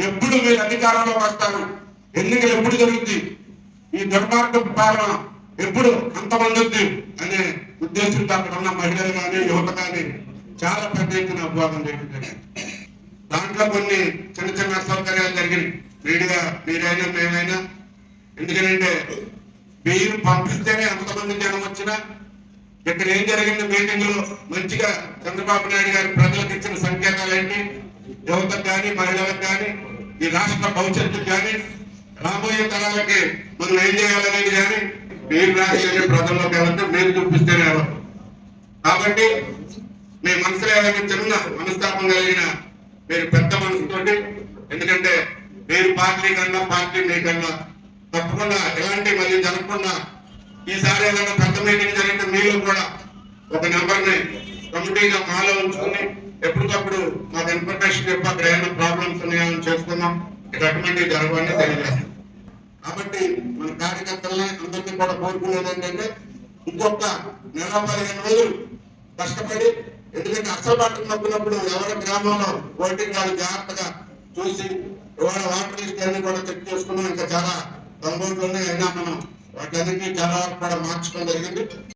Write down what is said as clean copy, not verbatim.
ఎప్పుడు మీరు అధికారంలోకి వస్తారు, ఎన్నికలు ఎప్పుడు జరుగుతుంది, ఈ దుర్మార్గ పాలన ఎప్పుడు అంతమంది అనే ఉద్దేశంతో అక్కడ ఉన్న మహిళలు కానీ యువత కానీ చాలా పెద్ద ఎత్తున అభివాదం జరిగింది. దాంట్లో కొన్ని చిన్న చిన్న అసౌకర్యాలు జరిగింది. మీరైనా మేమైనా, ఎందుకంటే మీరు పంపిస్తేనే అంతమంది జనం వచ్చినా ఇక్కడ ఏం జరిగింది మీటింగ్ లో మంచిగా చంద్రబాబు నాయుడు గారు ప్రజలకు ఇచ్చిన సంకేతాలు ఏంటి, యువతకు కానీ మహిళలకు కానీ ఈ రాష్ట్ర భవిష్యత్తుకు కానీ రాబోయే తరాలకి మనం ఏం చేయాలనేది కానీ మీరు రాష్ట్రాన్ని ప్రజల్లోకి వెళ్తే మీరు చూపిస్తేనే. కాబట్టి మీ మనసులో ఏదైనా చిన్న మనస్తాపం కలిగిన మీరు పెద్ద మనసుతోటి, ఎందుకంటే మీరు పార్టీ కన్నా పార్టీ మీకన్నా తప్పకుండా ఎలాంటి మళ్ళీ జరగకుండా ఈసారి ఏదైనా పెద్ద మీటింగ్ జరిగితే మీలో కూడా ఒక నెంబర్ని కమిటీగా మాలో ఉంచుకుని ఎప్పటికప్పుడు మాకు ఇన్ఫర్మేషన్ చెప్పి అక్కడ ఏమైనా ప్రాబ్లమ్స్ ఉన్నాయని చేసుకున్నాం. ఇక అటువంటి జరగవని తెలియజేస్తాం. కాబట్టి మన కార్యకర్తలని అందరినీ కూడా కోరుకునేది ఏంటంటే ఇంకొక 15 రోజులు కష్టపడి, ఎందుకంటే అసలు బాటలు నొప్పినప్పుడు ఎవరి గ్రామంలో ఓటింగ్ వాళ్ళు జాగ్రత్తగా చూసి ఇవాళ వాటర్ లిస్ట్ అన్ని కూడా చెక్ చేసుకున్నాం. ఇంకా చాలా కంపౌండ్లు ఉన్నాయి, అయినా మనం వాటిలన్నింటినీ చాలా వరకు కూడా మార్చడం జరిగింది.